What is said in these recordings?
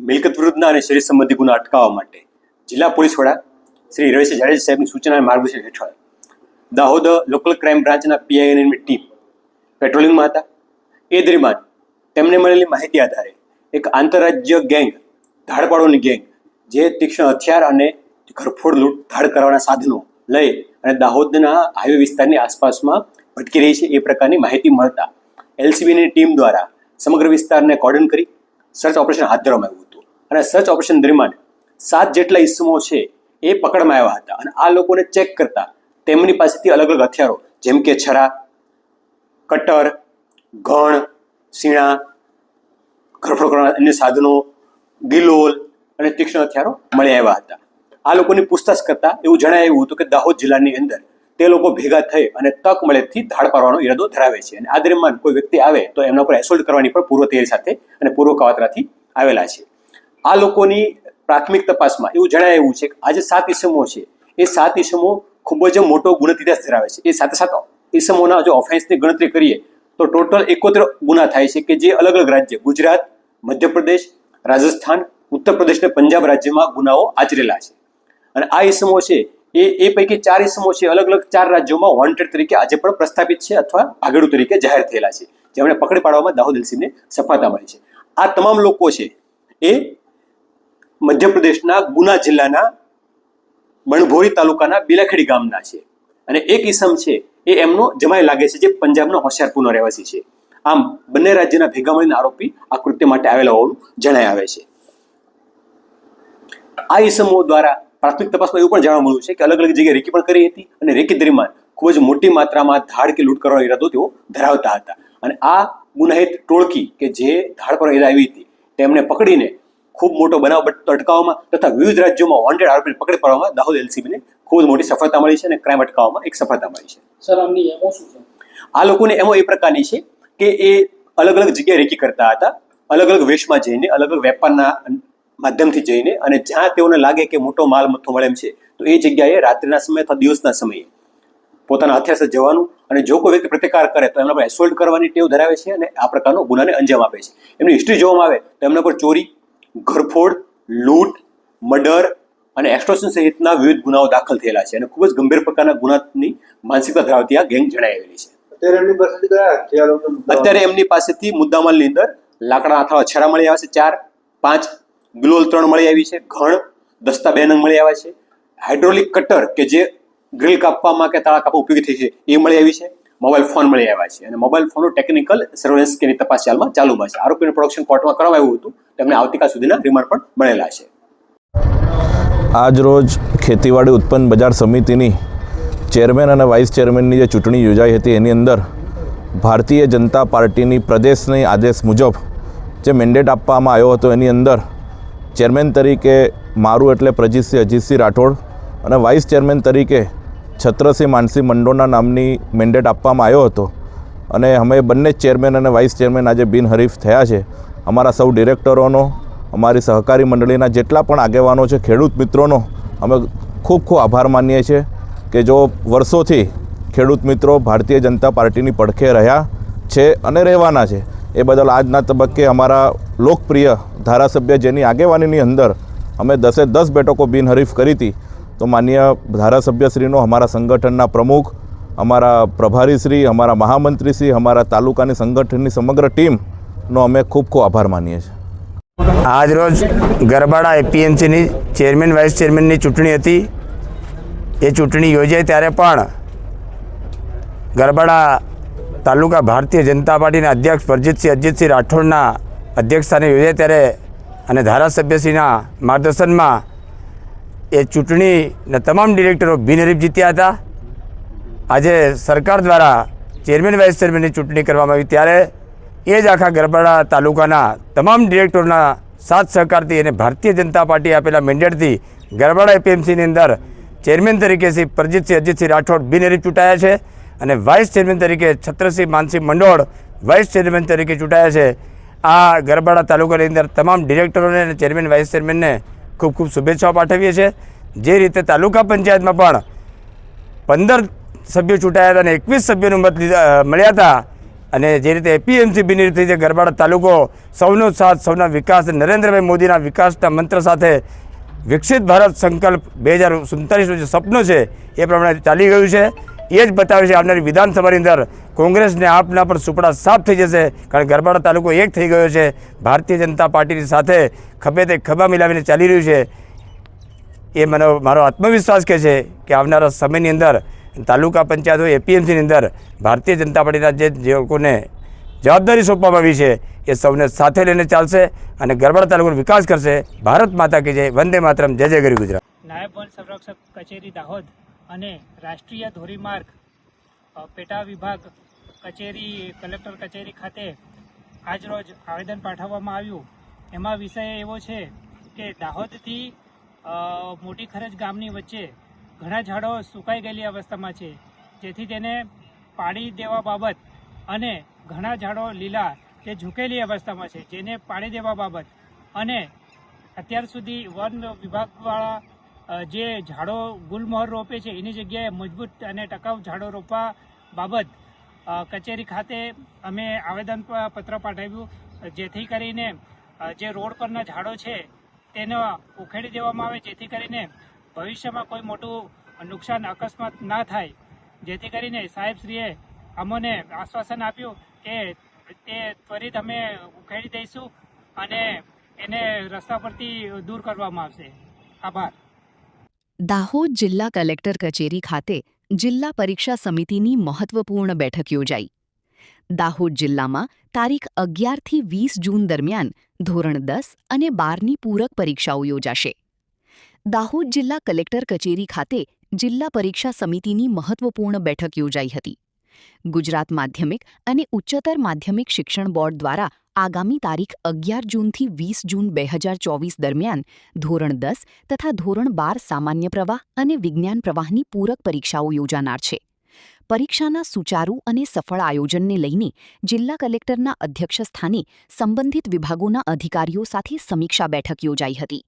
મિલકત વિરુદ્ધના અને શરીર સંબંધી ગુના અટકાવવા માટે જિલ્લા પોલીસ વડા શ્રી રવિસિંહ જાડેજા સાહેબની સૂચના અને માર્ગદર્શન હેઠળ દાહોદ લોકલ ક્રાઇમ બ્રાન્ચના પીઆઈની ટીમ પેટ્રોલિંગમાં હતા. એ દરમિયાન તેમને મળેલી માહિતી આધારે એક આંતરરાજ્ય ગેંગ, ધાડપાડોની ગેંગ, જે તીક્ષ્ણ હથિયાર અને ઘરફોડ લૂંટ ધાડ કરવાના સાધનો લઈ અને દાહોદના હાઈવે વિસ્તારની આસપાસમાં ભટકી રહી છે, એ પ્રકારની માહિતી મળતા એલસીબીની ટીમ દ્વારા સમગ્ર વિસ્તારને કોર્ડન કરી સર્ચ ઓપરેશન હાથ ધરવામાં આવ્યું હતું. અને સર્ચ ઓપરેશન દરમિયાન 7 જેટલા ઇસમો છે એ પકડમાં આવ્યા હતા. અને આ લોકોને ચેક કરતા તેમની પાસેથી અલગ અલગ હથિયારો જેમ કે છરા, કટર, ઘણ, સીણા, ઘરફોડ કરવાના અન્ય સાધનો, ગિલોલ અને તીક્ષ્ણ હથિયારો મળી આવ્યા હતા. આ લોકોની પૂછતાછ કરતા એવું જણાવ્યું હતું કે દાહોદ જિલ્લાની અંદર તે લોકો ભેગા થઈ અને તક મળેથી ધાડ પાડવાનો ઈરાદો ધરાવે છે. અને આ દરમિયાન કોઈ વ્યક્તિ આવે તો એમના પર એસોલ્ટ કરવાની પણ પૂર્વ તૈયારી સાથે અને પૂર્વ કાવતરાથી આવેલા છે. આ લોકોની પ્રાથમિક તપાસમાં એવું જણાવ્યું છે કે આ જે 7 ઇસમો છે એ 7 ઇસમો ખૂબ જ મોટો ગુનો ઇતિહાસ ધરાવે છે. એ સાથે સાથે ઇસમોના જો ઓફેન્સની ગણતરી કરીએ તો ટોટલ 71 ગુના થાય છે કે જે અલગ અલગ રાજ્ય ગુજરાત, મધ્યપ્રદેશ, રાજસ્થાન, ઉત્તર પ્રદેશ અને પંજાબ રાજ્યમાં ગુનાઓ આચરેલા છે. અને આ ઇસમો છે એ પૈકી 4 ઇસમો છે અલગ અલગ 4 રાજ્યોમાં વોન્ટેડ તરીકે આજે પણ પ્રસ્થાપિત છે અથવા ભાગેડુ તરીકે જાહેર થયેલા છે, જેમણે પકડી પાડવામાં દાહોદ એલસીબીને સફળતા મળી છે. આ તમામ લોકો છે એ મધ્યપ્રદેશના ગુના જિલ્લાના બણભોરી તાલુકાના બિલાખેડી ગામના છે. અને એક ઇસમ છે એ એમનો જમાઈ લાગે છે, જે પંજાબનો હોશિયારપુરનો રહેવાસી છે. આમ બંને રાજ્યના ભેગા મળીને આરોપી આ કૃત્ય માટે આવેલા હોવાનું જણાય આવે છે. આ ઇસમો દ્વારા પ્રાથમિક તપાસમાં એવું પણ જાણવા મળ્યું છે કે અલગ અલગ જગ્યાએ રેકી પણ કરી હતી અને રેકી દરમિયાન ખૂબ જ મોટી માત્રામાં ધાડ કે લૂંટ કરવાનો ઈરાદો તેઓ ધરાવતા હતા. અને આ ગુનાહિત ટોળકી કે જે ધાડ પર ઈરાદા આવી હતી તેમને પકડીને ખૂબ મોટો બનાવ અટકાવવામાં તથા વિવિધ રાજ્યોમાં વોન્ટેડ આરોપીને પકડી પાડવામાં દાહોદ એલસીબીને ખૂબ જ મોટી સફળતા મળી છે અને ક્રાઇમ અટકાવવામાં એક સફળતા મળી છે. સર, આમની એમો શું છે? આ લોકોની એમો એ પ્રકારની છે કે એ અલગ અલગ જગ્યાએ રેકી કરતા હતા, અલગ અલગ વેશમાં જઈને, અલગ અલગ વેપારના માધ્યમથી જઈને, અને જ્યાં તેઓને લાગે કે મોટો માલ મથ્થો મળે એમ છે તો એ જગ્યાએ રાત્રિના સમયે અથવા દિવસના સમયે પોતાના હથિયાર સાથે જવાનું અને જો કોઈ વ્યક્તિ પ્રતિકાર કરે તો એમના પર એસોલ્ટ કરવાની ટેવ ધરાવે છે અને આ પ્રકારનો ગુનાને અંજામ આપે છે. એમની હિસ્ટ્રી જોવામાં આવે તો એમના પર ચોરી, ઘરફોડ, લૂંટ, મર્ડર અને એક્સ્ટોર્શન સહિતના વિવિધ ગુનાઓ દાખલ થયેલા છે અને ખૂબ જ ગંભીર પ્રકારના ગુનાની માનસિકતા ધરાવતી આ ગેંગ જણાવેલી છે. અત્યારે એમની પાસેથી મુદ્દામાલની અંદર લાકડા અથવા છરા મળી આવ્યા છે 4-5, ગ્લોલ 3 મળી આવી છે, ઘણ, દસ્તા 2 નંગ મળી આવ્યા છે, હાઇડ્રોલિક કટર કે જે ગ્રીલ કાપવામાં કે તાળા કાપવા ઉપયોગી થઈ છે એ મળી આવી છે, મોબાઈલ ફોન મળી આવ્યા છે અને મોબાઈલ ફોનનું ટેકનિકલ સર્વેલન્સ કેની તપાસ હાલમાં ચાલુમાં છે. આરોપીનું પ્રોડક્શન કોર્ટમાં કરવામાં આવ્યું હતું, તેમને આવતીકાલ સુધીના રિમાન્ડ પણ મળેલા છે. આજ રોજ ખેતીવાડી ઉત્પન્ન બજાર સમિતિની ચેરમેન અને વાઇસ ચેરમેનની જે ચૂંટણી યોજાઈ હતી એની અંદર ભારતીય જનતા પાર્ટીની પ્રદેશની આદેશ મુજબ જે મેન્ડેટ આપવામાં આવ્યો હતો એની અંદર ચેરમેન તરીકે મારું એટલે પ્રજીતસિંહ અજીતસિંહ રાઠોડ અને વાઇસ ચેરમેન તરીકે છત્રસિંહ માનસિંહ મંડોના નામની મેન્ડેટ આપવામાં આવ્યો હતો. અને અમે બંને જ ચેરમેન અને વાઇસ ચેરમેન આજે બિનહરીફ થયા છે. અમારા સૌ ડિરેક્ટરોનો, અમારી સહકારી મંડળીના જેટલા પણ આગેવાનો છે, ખેડૂત મિત્રોનો અમે ખૂબ ખૂબ આભાર માનીએ છીએ કે જો વર્ષોથી ખેડૂત મિત્રો ભારતીય જનતા પાર્ટીની પડખે રહ્યા છે અને રહેવાના છે. એ બદલ આજના તબક્કે અમારા લોકપ્રિય ધારાસભ્ય જેની આગેવાનીની અંદર અમે 10 બેઠકો બિનહરીફ કરી હતી, તો માનનીય ધારાસભ્યશ્રીનો, અમારા સંગઠનના પ્રમુખ, અમારા પ્રભારીશ્રી, અમારા મહામંત્રીશ્રી, અમારા તાલુકાની સંગઠનની સમગ્ર ટીમનો અમે ખૂબ ખૂબ આભાર માનીએ છીએ. આજ રોજ ગરબાડા એપીએમસીની ચેરમેન વાઇસ ચેરમેનની ચૂંટણી હતી. એ ચૂંટણી યોજાઈ ત્યારે પણ ગરબાડા તાલુકા ભારતીય જનતા પાર્ટીના અધ્યક્ષ પ્રજીતસિંહ અજીતસિંહ રાઠોડના અધ્યક્ષસ્થાને યોજાઈ ત્યારે અને ધારાસભ્યશ્રીના માર્ગદર્શનમાં એ ચૂંટણીના તમામ ડિરેક્ટરો બિનહરીફ જીત્યા હતા. આજે સરકાર દ્વારા ચેરમેન વાઇસ ચેરમેનની ચૂંટણી કરવામાં આવી ત્યારે એ જ આખા ગરબાડા તાલુકાના તમામ ડિરેક્ટરોના સાથ સહકારથી અને ભારતીય જનતા પાર્ટીએ આપેલા મેન્ડેટથી ગરબાડા એપીએમસીની અંદર ચેરમેન તરીકે શ્રી પ્રજીતસિંહ અજીતસિંહ રાઠોડ બિનહરીફ ચૂંટાયા છે અને વાઇસ ચેરમેન તરીકે છત્રસિંહ માનસિંહ મંડોળ વાઇસ ચેરમેન તરીકે ચૂંટાયા છે. આ ગરબાડા તાલુકાની અંદર તમામ ડિરેક્ટરોને અને ચેરમેન વાઇસ ચેરમેનને ખૂબ ખૂબ શુભેચ્છાઓ પાઠવીએ છીએ. જે રીતે તાલુકા પંચાયતમાં પણ 15 સભ્યો ચૂંટાયા હતા અને 21 સભ્યોનું મત મળ્યા હતા અને જે રીતે એપીએમસી બની રીતે જે ગરબાડા તાલુકો સૌનો સાથ સૌના વિકાસ, નરેન્દ્રભાઈ મોદીના વિકાસના મંત્ર સાથે વિકસિત ભારત સંકલ્પ 2047નું જે સપનું છે એ પ્રમાણે ચાલી ગયું છે. એ જ બતાવે છે આવનારી વિધાનસભાની અંદર કોંગ્રેસને આપના પણ સુપડા સાફ થઈ જશે, કારણ કે ગરબાડા તાલુકો એક થઈ ગયો છે. ભારતીય જનતા પાર્ટીની સાથે ખભે તે ખભા મિલાવીને ચાલી રહ્યું છે. એ મારો આત્મવિશ્વાસ કહે છે કે આવનારા સમયની અંદર તાલુકા પંચાયત હોય, એપીએમસીની અંદર ભારતીય જનતા પાર્ટીના જે લોકોને જવાબદારી સોંપવામાં આવી છે એ સૌને સાથે લઈને ચાલશે અને ગરબાડા તાલુકાનો વિકાસ કરશે. ભારત માતા કી જય, વંદે માતરમ, જય જય ગરી ગુજરાત. નાયબ વન સંરક્ષક કચેરી દાહોદ અને રાષ્ટ્રીય ધોરીમાર્ગ પેટા વિભાગ કચેરી કલેક્ટર કચેરી ખાતે આજરોજ આવેદન પાઠવવામાં આવ્યું. એમાં વિષય એવો છે કે દાહોદથી મોટી ખરજ ગામની વચ્ચે ઘણા ઝાડો સુકાઈ ગયેલી અવસ્થામાં છે, જેથી તેને પાડી દેવા બાબત અને ઘણા ઝાડો લીલા તે ઝૂકેલી અવસ્થામાં છે, જેને પાડી દેવા બાબત અને અત્યાર સુધી વન વિભાગવાળા જે ઝાડો ગુલમોહર રોપે છે એની જગ્યાએ મજબૂત અને ટકાઉ ઝાડો રોપવા બાબત કચેરી ખાતે અમે આવેદનપત્ર પાઠવ્યું, જેથી કરીને જે રોડ પરના ઝાડો છે તેને ઉખેડી દેવામાં આવે, જેથી કરીને ભવિષ્યમાં કોઈ મોટું નુકસાન અકસ્માત ના થાય. જેથી કરીને સાહેબશ્રીએ અમને આશ્વાસન આપ્યું કે તે ત્વરિત અમે ઉખેડી દઈશું અને એને રસ્તા પરથી દૂર કરવામાં આવશે. આભાર. દાહોદ જિલ્લા કલેક્ટર કચેરી ખાતે જિલ્લા પરીક્ષા સમિતિની મહત્વપૂર્ણ બેઠક યોજાઈ. દાહોદ જિલ્લામાં તારીખ 11થી 20 જૂન દરમિયાન ધોરણ 10 અને 12ની પૂરક પરીક્ષાઓ યોજાશે. દાહોદ જિલ્લા કલેક્ટર કચેરી ખાતે જિલ્લા પરીક્ષા સમિતિની મહત્વપૂર્ણ બેઠક યોજાઈ હતી. ગુજરાત માધ્યમિક અને ઉચ્ચતર માધ્યમિક શિક્ષણ બોર્ડ દ્વારા આગામી તારીખ 11 જૂનથી 20 જૂન 2024 દરમિયાન ધોરણ 10 તથા ધોરણ 12 સામાન્ય પ્રવાહ અને વિજ્ઞાન પ્રવાહની પૂરક પરીક્ષાઓ યોજાનાર છે. પરીક્ષાના સુચારુ અને સફળ આયોજનને લઈને જિલ્લા કલેક્ટરના અધ્યક્ષસ્થાને સંબંધિત વિભાગોના અધિકારીઓ સાથે સમીક્ષા બેઠક યોજાઈ હતી.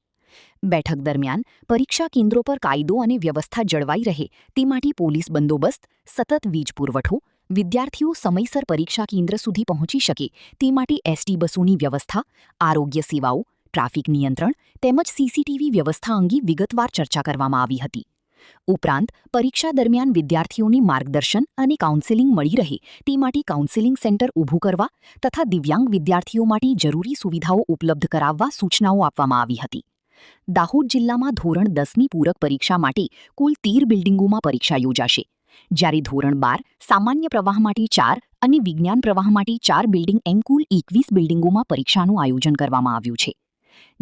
બેઠક દરમિયાન પરીક્ષા કેન્દ્રો પર કાયદો અને વ્યવસ્થા જળવાઈ રહે તે માટે પોલીસ બંદોબસ્ત, સતત વીજ પુરવઠો, વિદ્યાર્થીઓ સમયસર પરીક્ષા કેન્દ્ર સુધી પહોંચી શકે તે માટે એસટી બસોની વ્યવસ્થા, આરોગ્ય સેવાઓ, ટ્રાફિક નિયંત્રણ તેમજ સીસીટીવી વ્યવસ્થા અંગે વિગતવાર ચર્ચા કરવામાં આવી હતી. ઉપરાંત પરીક્ષા દરમિયાન વિદ્યાર્થીઓને માર્ગદર્શન અને કાઉન્સેલિંગ મળી રહે તે માટે કાઉન્સેલિંગ સેન્ટર ઊભું કરવા તથા દિવ્યાંગ વિદ્યાર્થીઓ માટે જરૂરી સુવિધાઓ ઉપલબ્ધ કરાવવા સૂચનાઓ આપવામાં આવી હતી. દાહોદ જિલ્લામાં ધોરણ 10ની પૂરક પરીક્ષા માટે કુલ 13 બિલ્ડિંગોમાં પરીક્ષા યોજાશે, જ્યારે ધોરણ 12 સામાન્ય પ્રવાહ માટે 4 અને વિજ્ઞાન પ્રવાહ માટે 4 બિલ્ડિંગ એમ કુલ 21 બિલ્ડિંગોમાં પરીક્ષાનું આયોજન કરવામાં આવ્યું છે.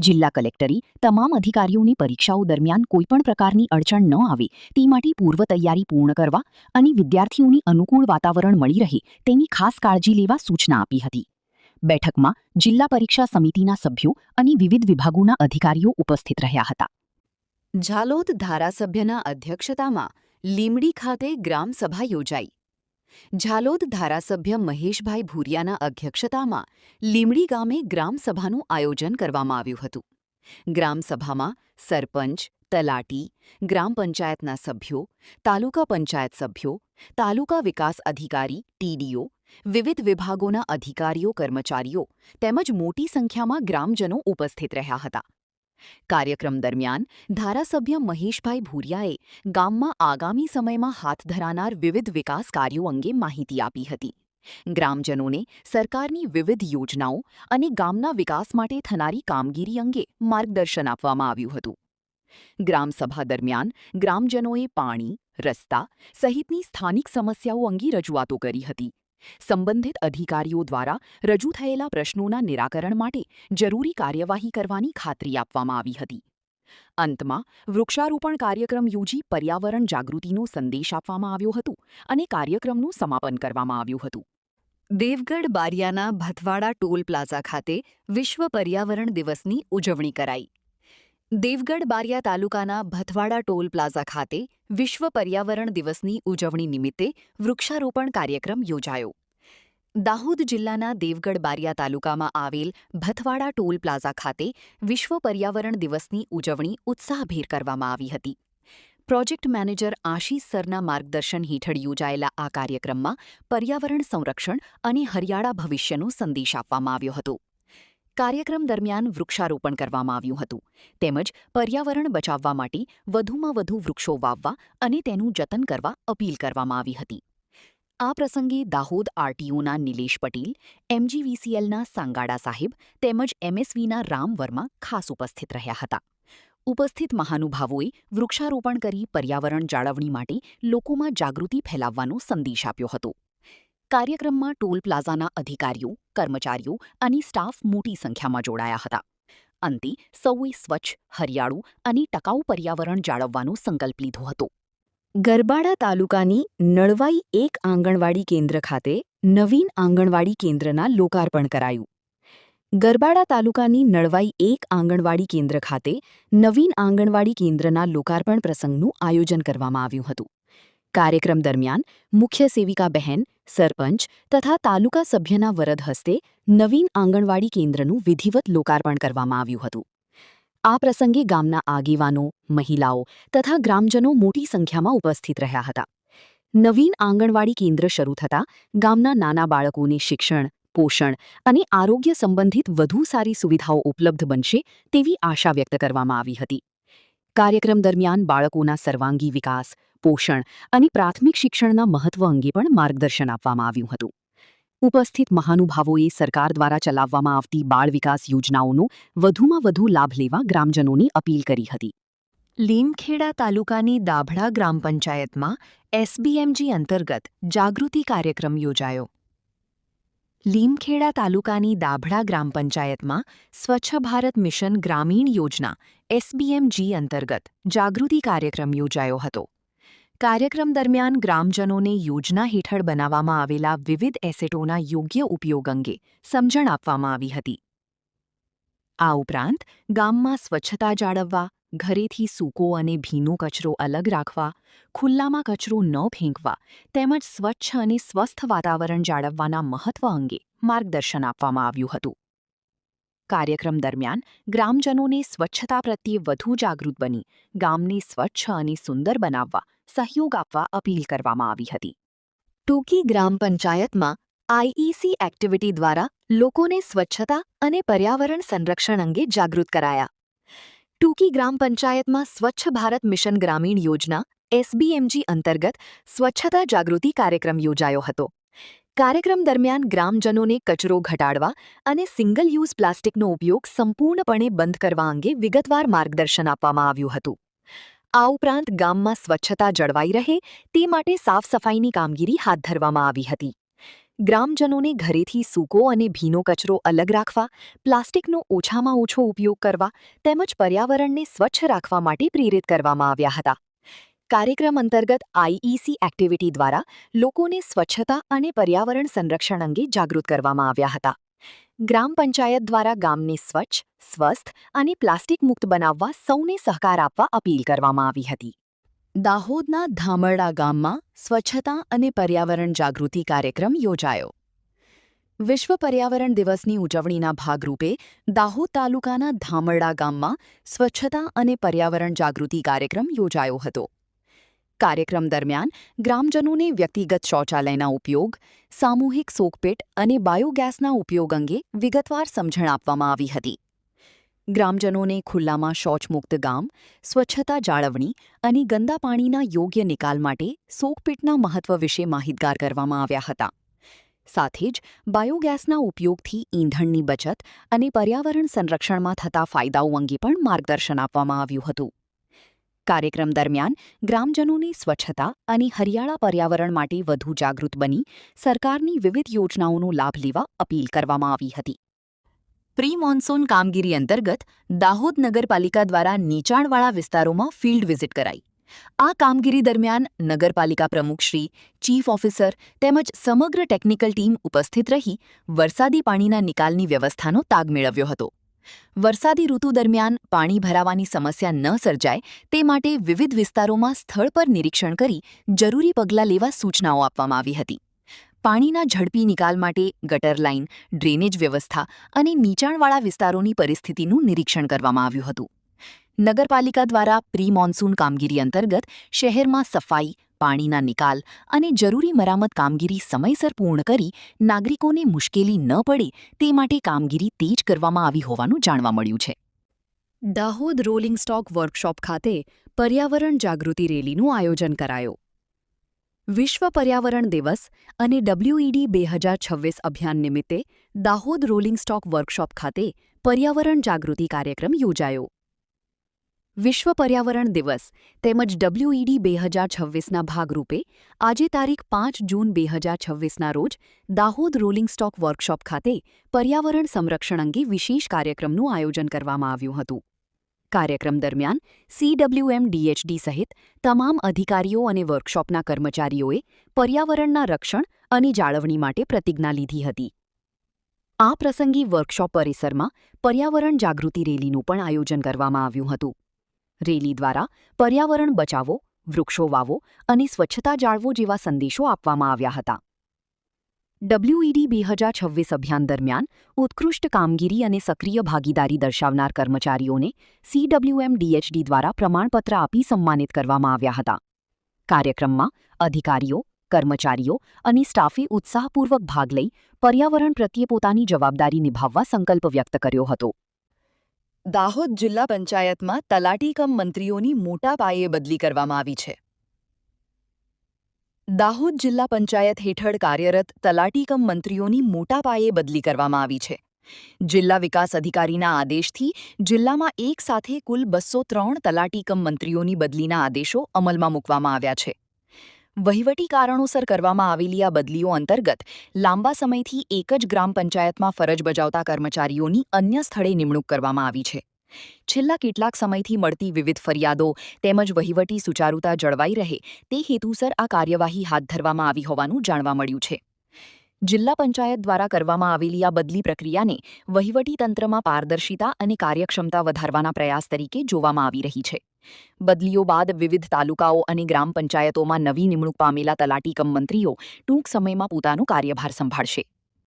જિલ્લા કલેક્ટરે તમામ અધિકારીઓને પરીક્ષાઓ દરમિયાન કોઈપણ પ્રકારની અડચણ ન આવે તે માટે પૂર્વ તૈયારી પૂર્ણ કરવા અને વિદ્યાર્થીઓને અનુકૂળ વાતાવરણ મળી રહે તેની ખાસ કાળજી લેવા સૂચના આપી હતી. બેઠકમાં જિલ્લા પરીક્ષા સમિતિના સભ્યો અને વિવિધ વિભાગોના અધિકારીઓ ઉપસ્થિત રહ્યા હતા. ઝાલોદ ધારાસભ્યના અધ્યક્ષતામાં લીમડી ખાતે ગ્રામસભા યોજાઈ. ઝાલોદ ધારાસભ્ય મહેશભાઈ ભૂરિયાના અધ્યક્ષતામાં લીમડી ગામે ગ્રામસભાનું આયોજન કરવામાં આવ્યું હતું. ગ્રામસભામાં સરપંચ, તલાટી, ગ્રામ પંચાયતના સભ્યો, તાલુકા પંચાયત સભ્યો, તાલુકા વિકાસ અધિકારી TDO, વિવિધ વિભાગોના અધિકારીઓ કર્મચારીઓ તેમજ મોટી સંખ્યામાં ગ્રામજનો ઉપસ્થિત રહ્યા હતા. કાર્યક્રમ દરમિયાન ધારાસભ્ય મહેશભાઈ ભૂરિયાએ ગામમાં આગામી સમયમાં હાથ ધરાનાર વિવિધ વિકાસ કાર્યો અંગે માહિતી આપી હતી. ગ્રામજનોને સરકારની વિવિધ યોજનાઓ અને ગામના વિકાસ માટે થનારી કામગીરી અંગે માર્ગદર્શન આપવામાં આવ્યું હતું. ગ્રામસભા દરમિયાન ગ્રામજનોએ પાણી, રસ્તા સહિતની સ્થાનિક સમસ્યાઓ અંગે રજૂઆતો કરી હતી. સંબંધિત અધિકારીઓ દ્વારા રજૂ થયેલા પ્રશ્નોના નિરાકરણ માટે જરૂરી કાર્યવાહી કરવાની ખાતરી આપવામાં આવી હતી. અંતમાં વૃક્ષારોપણ કાર્યક્રમ યોજી પર્યાવરણ જાગૃતિનો સંદેશ આપવામાં આવ્યો હતો અને કાર્યક્રમનું સમાપન કરવામાં આવ્યું હતું. દેવગઢ બારિયાના ભથવાડા ટોલ પ્લાઝા ખાતે વિશ્વ પર્યાવરણ દિવસની ઉજવણી કરાઈ. દેવગઢ બારિયા તાલુકાના ભથવાડા ટોલ પ્લાઝા ખાતે વિશ્વ પર્યાવરણ દિવસની ઉજવણી નિમિત્તે વૃક્ષારોપણ કાર્યક્રમ યોજાયો. દાહોદ જિલ્લાના દેવગઢ બારિયા તાલુકામાં આવેલ ભથવાડા ટોલ પ્લાઝા ખાતે વિશ્વ પર્યાવરણ દિવસની ઉજવણી ઉત્સાહભેર કરવામાં આવી હતી. પ્રોજેક્ટ મેનેજર આશીષ સરના માર્ગદર્શન હેઠળ યોજાયેલા આ કાર્યક્રમમાં પર્યાવરણ સંરક્ષણ અને હરિયાળા ભવિષ્યનો સંદેશ આપવામાં આવ્યો હતો. કાર્યક્રમ દરમિયાન વૃક્ષારોપણ કરવામાં આવ્યું હતું તેમજ પર્યાવરણ બચાવવા માટે વધુમાં વધુ વૃક્ષો વાવવા અને તેનું જતન કરવા અપીલ કરવામાં આવી હતી. આ પ્રસંગે દાહોદ આરટીઓના નિલેશ પટેલ, એમજીવીસીએલના સાંગાડા સાહેબ તેમજ એમએસવીના રામ વર્મા ખાસ ઉપસ્થિત રહ્યા હતા. ઉપસ્થિત મહાનુભાવોએ વૃક્ષારોપણ કરી પર્યાવરણ જાળવણી માટે લોકોમાં જાગૃતિ ફેલાવવાનો સંદેશ આપ્યો હતો. કાર્યક્રમમાં ટોલ પ્લાઝાના અધિકારીઓ, કર્મચારીઓ અને સ્ટાફ મોટી સંખ્યામાં જોડાયા હતા. અંતે સૌએ સ્વચ્છ, હરિયાળું અને ટકાઉ પર્યાવરણ જાળવવાનો સંકલ્પ લીધો હતો. ગરબાડા તાલુકાની નળવાઈ 1 આંગણવાડી કેન્દ્ર ખાતે નવીન આંગણવાડી કેન્દ્રના લોકાર્પણ કરાયું. ગરબાડા તાલુકાની નળવાઈ 1 આંગણવાડી કેન્દ્ર ખાતે નવીન આંગણવાડી કેન્દ્રના લોકાર્પણ પ્રસંગનું આયોજન કરવામાં આવ્યું હતું. કાર્યક્રમ દરમિયાન મુખ્ય સેવિકા બહેન, સરપંચ તથા તાલુકા સભ્યના વરદ હસ્તે નવીન આંગણવાડી કેન્દ્રનું વિધિવત લોકાર્પણ કરવામાં આવ્યું હતું. આ પ્રસંગે ગામના આગેવાનો, મહિલાઓ તથા ગ્રામજનો મોટી સંખ્યામાં ઉપસ્થિત રહ્યા હતા. નવીન આંગણવાડી કેન્દ્ર શરૂ થતાં ગામના નાના બાળકોને શિક્ષણ, પોષણ અને આરોગ્ય સંબંધિત વધુ સારી સુવિધાઓ ઉપલબ્ધ બનશે તેવી આશા વ્યક્ત કરવામાં આવી હતી. કાર્યક્રમ દરમિયાન બાળકોના સર્વાંગી વિકાસ, પોષણ અને પ્રાથમિક શિક્ષણના મહત્વ અંગે પણ માર્ગદર્શન આપવામાં આવ્યું હતું. ઉપસ્થિત મહાનુભાવોએ સરકાર દ્વારા ચલાવવામાં આવતી બાળ વિકાસ યોજનાઓનો વધુમાં વધુ લાભ લેવા ગ્રામજનોની અપીલ કરી હતી. લીમખેડા તાલુકાની દાભડા ગ્રામ પંચાયતમાં એસબીએમજી અંતર્ગત જાગૃતિ કાર્યક્રમ યોજાયો. લીમખેડા તાલુકાની દાભડા ગ્રામ પંચાયતમાં સ્વચ્છ ભારત મિશન ગ્રામીણ યોજના એસબીએમજી અંતર્ગત જાગૃતિ કાર્યક્રમ યોજાયો હતો. કાર્યક્રમ દરમિયાન ગ્રામજનોને યોજના હેઠળ બનાવવામાં આવેલા વિવિધ એસેટોના યોગ્ય ઉપયોગ અંગે સમજણ આપવામાં આવી હતી. આ ઉપરાંત ગામમાં સ્વચ્છતા જાળવવા, ઘરેથી સૂકો અને ભીનો કચરો અલગ રાખવા, ખુલ્લામાં કચરો ન ફેંકવા તેમજ સ્વચ્છ અને સ્વસ્થ વાતાવરણ જાળવવાના મહત્વ અંગે માર્ગદર્શન આપવામાં આવ્યું હતું. કાર્યક્રમ દરમિયાન ગ્રામજનોને સ્વચ્છતા પ્રત્યે વધુ જાગૃત બની ગામને સ્વચ્છ અને સુંદર બનાવવા સહયોગ આપવા અપીલ કરવામાં આવી હતી. ટૂંકી ગ્રામ પંચાયતમાં આઈઈસી એક્ટિવિટી દ્વારા લોકોને સ્વચ્છતા અને પર્યાવરણ સંરક્ષણ અંગે જાગૃત કરાયા. ટૂંકી ગ્રામ પંચાયતમાં સ્વચ્છ ભારત મિશન ગ્રામીણ યોજના એસબીએમજી અંતર્ગત સ્વચ્છતા જાગૃતિ કાર્યક્રમ યોજાયો હતો. કાર્યક્રમ દરમિયાન ગ્રામજનોને કચરો ઘટાડવા અને સિંગલ યુઝ પ્લાસ્ટિકનો ઉપયોગ સંપૂર્ણપણે બંધ કરવા અંગે વિગતવાર માર્ગદર્શન આપવામાં આવ્યું હતું. આ ઉપરાંત ગામમાં સ્વચ્છતા જળવાઈ રહે તે માટે સાફ સફાઈની કામગીરી હાથ ધરવામાં આવી હતી. ગ્રામજનોને ઘરેથી સૂકો અને ભીનો કચરો અલગ રાખવા, પ્લાસ્ટિકનો ઓછામાં ઓછો ઉપયોગ કરવા તેમજ પર્યાવરણને સ્વચ્છ રાખવા માટે પ્રેરિત કરવામાં આવ્યા હતા. કાર્યક્રમ અંતર્ગત આઈઈસી એક્ટિવિટી દ્વારા લોકોને સ્વચ્છતા અને પર્યાવરણ સંરક્ષણ અંગે જાગૃત કરવામાં આવ્યા હતા. ગ્રામ પંચાયત દ્વારા ગામને સ્વચ્છ, સ્વસ્થ અને પ્લાસ્ટિક મુક્ત બનાવવા સૌને સહકાર આપવા અપીલ કરવામાં આવી હતી. દાહોદના ધામરડા ગામમાં સ્વચ્છતા અને પર્યાવરણ જાગૃતિ કાર્યક્રમ યોજાયો. વિશ્વ પર્યાવરણ દિવસની ઉજવણીના ભાગરૂપે દાહોદ તાલુકાના ધામરડા ગામમાં સ્વચ્છતા અને પર્યાવરણ જાગૃતિ કાર્યક્રમ યોજાયો હતો. કાર્યક્રમ દરમિયાન ગ્રામજનોને વ્યક્તિગત શૌચાલયના ઉપયોગ, સામૂહિક સોકપીટ અને બાયોગેસના ઉપયોગ અંગે વિગતવાર સમજણ આપવામાં આવી હતી. ગ્રામજનોને ખુલ્લામાં શૌચમુક્ત ગામ, સ્વચ્છતા જાળવણી અને ગંદા પાણીના યોગ્ય નિકાલ માટે સોકપીટના મહત્વ વિશે માહિતગાર કરવામાં આવ્યા હતા. સાથે જ બાયોગેસના ઉપયોગથી ઈંધણની બચત અને પર્યાવરણ સંરક્ષણમાં થતા ફાયદાઓ અંગે પણ માર્ગદર્શન આપવામાં આવ્યું હતું. કાર્યક્રમ દરમિયાન ગ્રામજનોને સ્વચ્છતા અને હરિયાળા પર્યાવરણ માટે વધુ જાગૃત બની સરકારની વિવિધ યોજનાઓનો લાભ લેવા અપીલ કરવામાં આવી હતી. પ્રી મોન્સૂન કામગીરી અંતર્ગત દાહોદ નગરપાલિકા દ્વારા નીચાણવાળા વિસ્તારોમાં ફિલ્ડ વિઝિટ કરાઈ. આ કામગીરી દરમિયાન નગરપાલિકા પ્રમુખશ્રી, ચીફ ઓફિસર તેમજ સમગ્ર ટેકનિકલ ટીમ ઉપસ્થિત રહી વરસાદી પાણીના નિકાલની વ્યવસ્થાનો તાગ મેળવ્યો હતો. વરસાદી ઋતુ દરમિયાન પાણી ભરાવાની સમસ્યા ન સર્જાય તે માટે વિવિધ વિસ્તારોમાં સ્થળ પર નિરીક્ષણ કરી જરૂરી પગલાં લેવા સૂચનાઓ આપવામાં આવી હતી. પાણીના ઝડપી નિકાલ માટે ગટર લાઇન, ડ્રેનેજ વ્યવસ્થા અને નીચાણવાળા વિસ્તારોની પરિસ્થિતિનું નિરીક્ષણ કરવામાં આવ્યું હતું. નગરપાલિકા દ્વારા પ્રી મોન્સૂન કામગીરી અંતર્ગત શહેરમાં સફાઈ, પાણીના નિકાલ અને જરૂરી મરામત કામગીરી સમયસર પૂર્ણ કરી નાગરિકોને મુશ્કેલી ન પડે તે માટે કામગીરી તેજ કરવામાં આવી હોવાનું જાણવા મળ્યું છે. દાહોદ રોલિંગ સ્ટોક વર્કશોપ ખાતે પર્યાવરણ જાગૃતિ રેલીનું આયોજન કરાયું. વિશ્વ પર્યાવરણ દિવસ અને WED 2026 અભિયાન નિમિત્તે દાહોદ રોલિંગ સ્ટોક વર્કશોપ ખાતે પર્યાવરણ જાગૃતિ કાર્યક્રમ યોજાયો. વિશ્વ પર્યાવરણ દિવસ તેમજ WED 2026ના ભાગરૂપે આજે તારીખ 5 જૂન 2026ના રોજ દાહોદ રોલિંગ સ્ટોક વર્કશોપ ખાતે પર્યાવરણ સંરક્ષણ અંગે વિશેષ કાર્યક્રમનું આયોજન કરવામાં આવ્યું હતું. કાર્યક્રમ દરમિયાન CWM DHD સહિત તમામ અધિકારીઓ અને વર્કશોપના કર્મચારીઓએ પર્યાવરણના રક્ષણ અને જાળવણી માટે પ્રતિજ્ઞા લીધી હતી. આ પ્રસંગે વર્કશોપ પરિસરમાં પર્યાવરણ જાગૃતિ રેલીનું પણ આયોજન કરવામાં આવ્યું હતું. રેલી દ્વારા પર્યાવરણ બચાવો, વૃક્ષો વાવો અને સ્વચ્છતા જાળવો જેવા સંદેશો આપવામાં આવ્યા હતા. WED 2026 અભિયાન દરમિયાન ઉત્કૃષ્ટ કામગીરી અને સક્રિય ભાગીદારી દર્શાવનાર કર્મચારીઓને CWM DHD દ્વારા પ્રમાણપત્ર આપી સન્માનિત કરવામાં આવ્યા હતા. કાર્યક્રમમાં અધિકારીઓ, કર્મચારીઓ અને સ્ટાફે ઉત્સાહપૂર્વક ભાગ લઈ પર્યાવરણ પ્રત્યે પોતાની જવાબદારી નિભાવવા સંકલ્પ વ્યક્ત કર્યો હતો. દાહોદ જિલ્લા પંચાયતમાં તલાટી કમ મંત્રીઓની મોટા પાયે બદલી કરવામાં આવી છે. દાહોદ જિલ્લા પંચાયત હેઠળ કાર્યરત તલાટી કમ મંત્રીઓની મોટા પાયે બદલી કરવામાં આવી છે. જિલ્લા વિકાસ અધિકારીના આદેશથી જિલ્લામાં એક સાથે કુલ 203 તલાટી કમ મંત્રીઓની બદલીના આદેશો અમલમાં મૂકવામાં આવ્યા છે. વહીવટી કારણોસર કરવામાં આવેલી આ બદલીઓ અંતર્ગત લાંબા સમયથી એક જ ગ્રામ પંચાયતમાં ફરજ બજાવતા કર્મચારીઓની અન્ય સ્થળે નિમણૂક કરવામાં આવી છે. છેલ્લા કેટલાક સમયથી મળતી વિવિધ ફરિયાદો તેમજ વહીવટી સુચારુતા જળવાઈ રહે તે હેતુસર આ કાર્યવાહી હાથ ધરવામાં આવી હોવાનું જાણવા મળ્યું છે. જિલ્લા પંચાયત દ્વારા કરવામાં આવેલી આ બદલી પ્રક્રિયાને વહીવટી તંત્રમાં પારદર્શિતા અને કાર્યક્ષમતા વધારવાના પ્રયાસ તરીકે જોવામાં આવી રહી છે. બદલીઓ બાદ વિવિધ તાલુકાઓ અને ગ્રામ પંચાયતોમાં નવી નિમણૂક પામેલા તલાટી કમ મંત્રીઓ ટૂંક સમયમાં પોતાનો કાર્યભાર સંભાળશે.